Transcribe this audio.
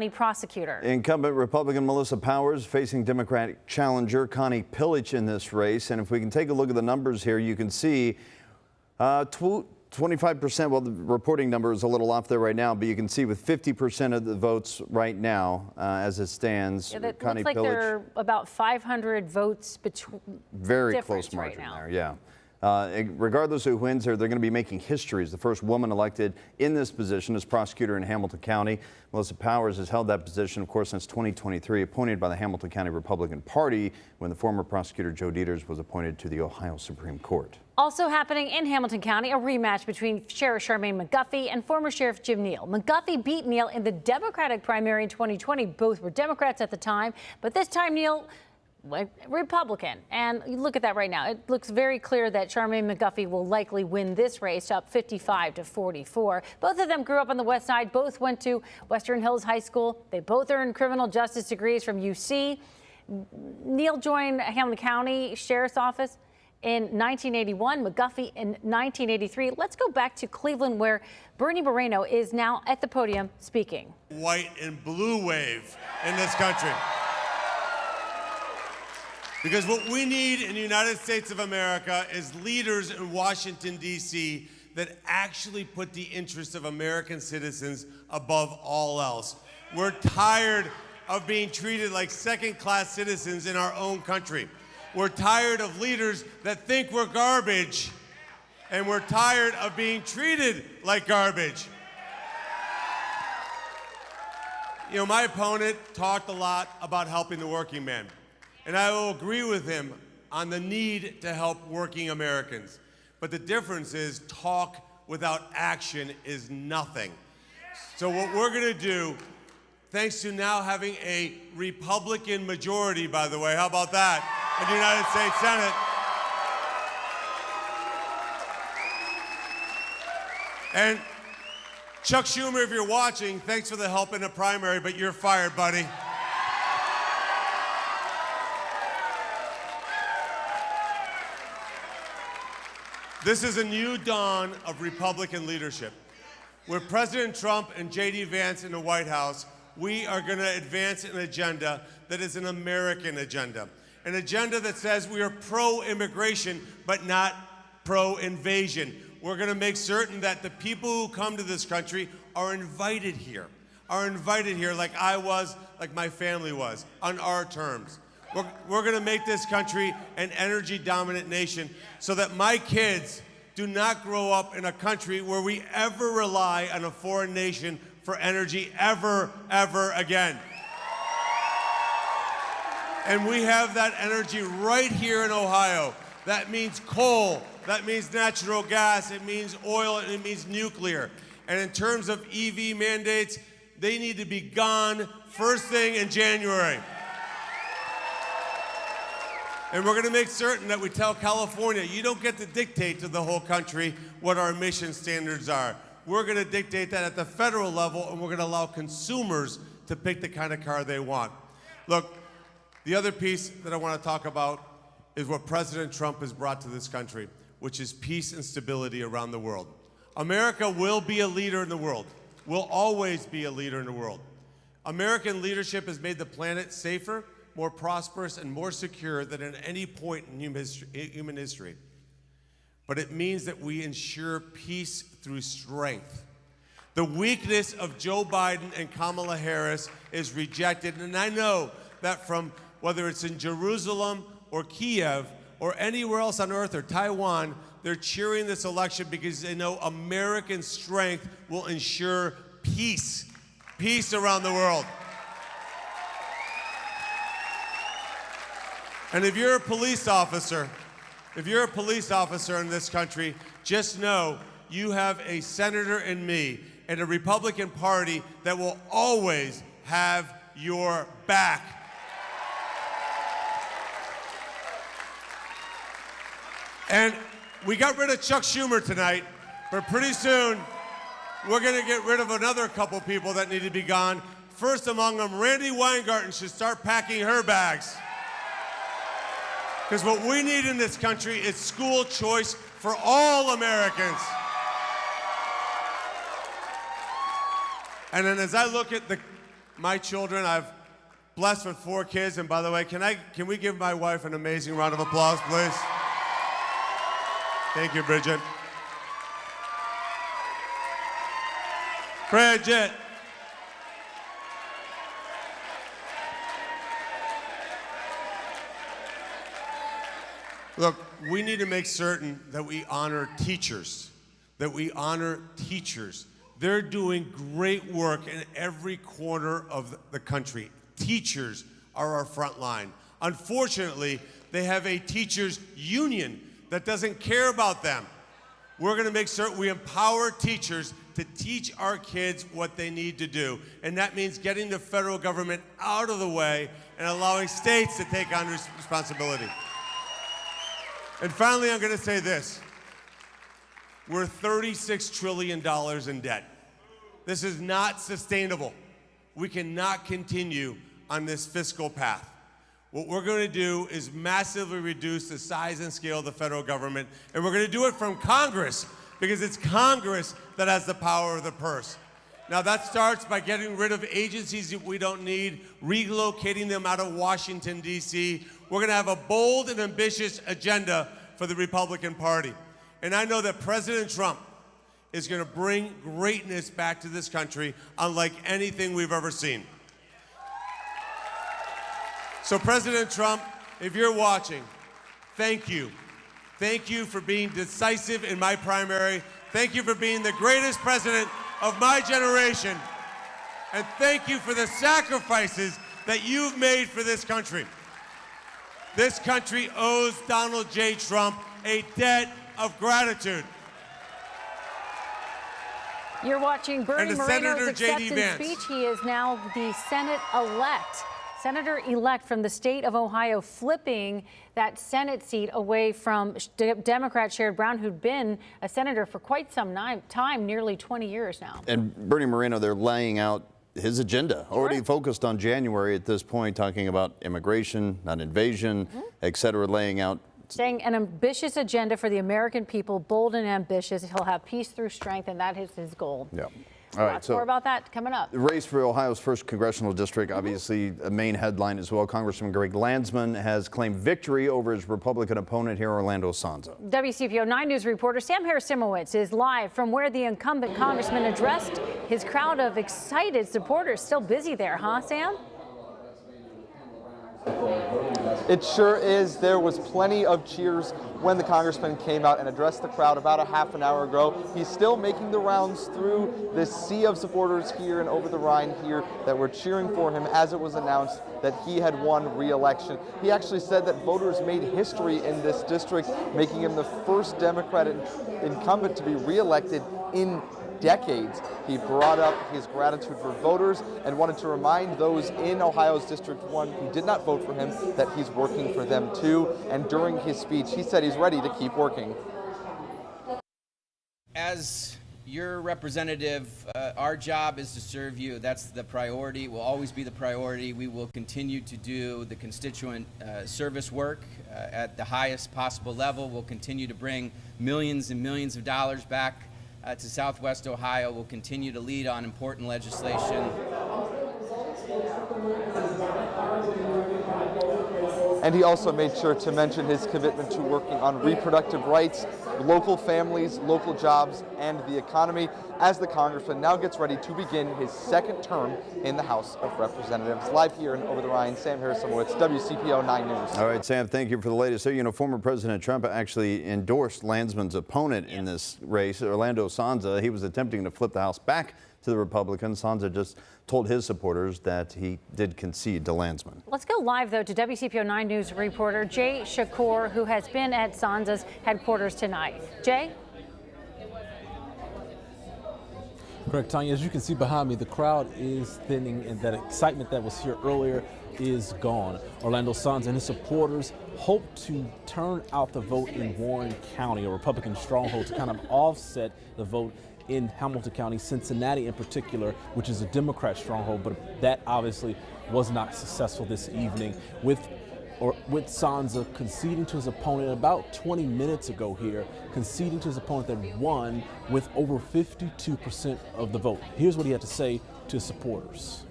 Prosecutor. Incumbent Republican Melissa Powers facing Democratic challenger Connie Pillich in this race. And if we can take a look at the numbers here, you can see 25%. Well, the reporting number is a little off there right now, but you can see with 50% of the votes right now as it stands. Yeah, that Connie looks like Pillich, there are about 500 votes between. very close margin right there. Yeah. Regardless of who wins here, they're going to be making history as the first woman elected in this position as prosecutor in Hamilton County. Melissa Powers has held that position, of course, since 2023, appointed by the Hamilton County Republican Party when the former prosecutor Joe Deters was appointed to the Ohio Supreme Court. Also happening in Hamilton County, a rematch between Sheriff Charmaine McGuffey and former Sheriff Jim Neal. McGuffey beat Neal in the Democratic primary in 2020. Both were Democrats at the time, but this time Neal Republican. And you look at that right now. It looks very clear that Charmaine McGuffey will likely win this race, up 55-44. Both of them grew up on the West Side. Both went to Western Hills High School. They both earned criminal justice degrees from UC. Neal joined Hamilton County Sheriff's Office in 1981, McGuffey in 1983. Let's go back to Cleveland, where Bernie Moreno is now at the podium speaking. White and blue wave in this country. Because what we need in the United States of America is leaders in Washington, D.C. that actually put the interests of American citizens above all else. We're tired of being treated like second-class citizens in our own country. We're tired of leaders that think we're garbage, and we're tired of being treated like garbage. You know, my opponent talked a lot about helping the working man. And I will agree with him on the need to help working Americans. But the difference is talk without action is nothing. So what we're going to do, thanks to now having a Republican majority, by the way, how about that, in the United States Senate, and Chuck Schumer, if you're watching, thanks for the help in the primary, but you're fired, buddy. This is a new dawn of Republican leadership. With President Trump and J.D. Vance in the White House, we are going to advance an agenda that is an American agenda. An agenda that says we are pro-immigration, but not pro-invasion. We're going to make certain that the people who come to this country are invited here like I was, like my family was, on our terms. We're going to make this country an energy-dominant nation so that my kids do not grow up in a country where we ever rely on a foreign nation for energy ever again. And we have that energy right here in Ohio. That means coal, that means natural gas, it means oil, and it means nuclear. And in terms of EV mandates, they need to be gone first thing in January. And we're going to make certain that we tell California, you don't get to dictate to the whole country what our emission standards are. We're going to dictate that at the federal level, and we're going to allow consumers to pick the kind of car they want. Look, the other piece that I want to talk about is what President Trump has brought to this country, which is peace and stability around the world. America will be a leader in the world, will always be a leader in the world. American leadership has made the planet safer, more prosperous, and more secure than at any point in human history. But it means that we ensure peace through strength. The weakness of Joe Biden and Kamala Harris is rejected, and I know that from whether it's in Jerusalem or Kiev or anywhere else on earth or Taiwan, they're cheering this election because they know American strength will ensure peace around the world. And if you're a police officer in this country, just know you have a senator in me and a Republican Party that will always have your back. And we got rid of Chuck Schumer tonight, but pretty soon we're going to get rid of another couple people that need to be gone. First among them, Randi Weingarten should start packing her bags. Because what we need in this country is school choice for all Americans. And then as I look at the my children, I've blessed with 4 kids, and by the way, can we give my wife an amazing round of applause, please? Thank you, Bridget. Bridget. Look, we need to make certain that we honor teachers, They're doing great work in every corner of the country. Teachers are our front line. Unfortunately, they have a teachers union that doesn't care about them. We're gonna make certain we empower teachers to teach our kids what they need to do. And that means getting the federal government out of the way and allowing states to take on responsibility. And finally, I'm gonna say this. We're $36 trillion in debt. This is not sustainable. We cannot continue on this fiscal path. What we're going to do is massively reduce the size and scale of the federal government, and we're going to do it from Congress, because it's Congress that has the power of the purse. Now, that starts by getting rid of agencies that we don't need, relocating them out of Washington, D.C. We're going to have a bold and ambitious agenda for the Republican Party. And I know that President Trump is going to bring greatness back to this country unlike anything we've ever seen. So President Trump, if you're watching, thank you. Thank you for being decisive in my primary. Thank you for being the greatest president of my generation. And thank you for the sacrifices that you've made for this country. This country owes Donald J. Trump a debt of gratitude. You're watching Bernie Moreno's acceptance Vance. speech. He is now the Senate-elect. Senator-elect from the state of Ohio, flipping that Senate seat away from Democrat Sherrod Brown, who'd been a senator for quite some time, nearly 20 years now. And Bernie Moreno, they're laying out his agenda, already focused on January at this point, talking about immigration, not invasion, et cetera, laying out. Saying an ambitious agenda for the American people, bold and ambitious. He'll have peace through strength, and that is his goal. Yeah. All right, so more about that coming up. The race for Ohio's first congressional district, obviously a main headline as well. Congressman Greg Landsman has claimed victory over his Republican opponent here, Orlando Sonza. WCPO 9 News reporter Sam Harris-Simowitz is live from where the incumbent congressman addressed his crowd of excited supporters. Still busy there, huh, Sam? It sure is. There was plenty of cheers when the congressman came out and addressed the crowd about a half an hour ago. He's still making the rounds through this sea of supporters here and over the Rhine here that were cheering for him as it was announced that he had won re-election. He actually said that voters made history in this district, making him the first Democratic incumbent to be re-elected in decades. He brought up his gratitude for voters and wanted to remind those in Ohio's District 1 who did not vote for him that he's working for them too. And during his speech, he said he's ready to keep working. As your representative, our job is to serve you. That's the priority, will always be the priority. We will continue to do the constituent service work at the highest possible level. We'll continue to bring millions and millions of dollars back to Southwest Ohio. Will continue to lead on important legislation. And he also made sure to mention his commitment to working on reproductive rights, local families, local jobs, and the economy as the congressman now gets ready to begin his second term in the House of Representatives. Live here in Over the Rhine, Sam Harris-Simowitz, WCPO 9 News. All right, Sam, thank you for the latest. So, you know, former President Trump actually endorsed Landsman's opponent in this race, Orlando Sonza. He was attempting to flip the House back to the Republicans. Sonza just told his supporters that he did concede to Landsman. Let's go live, though, to WCPO 9 News reporter Jay Shakur, who has been at Sonza's headquarters tonight. Jay? Correct, Tanya. As you can see behind me, the crowd is thinning, and that excitement that was here earlier is gone. Orlando Sonza and his supporters hope to turn out the vote in Warren County, a Republican stronghold, to kind of offset the vote in Hamilton County, Cincinnati in particular, which is a Democrat stronghold, but that obviously was not successful this evening with Sonza conceding to his opponent about 20 minutes ago here, conceding to his opponent that won with over 52% of the vote. Here's what he had to say to his supporters.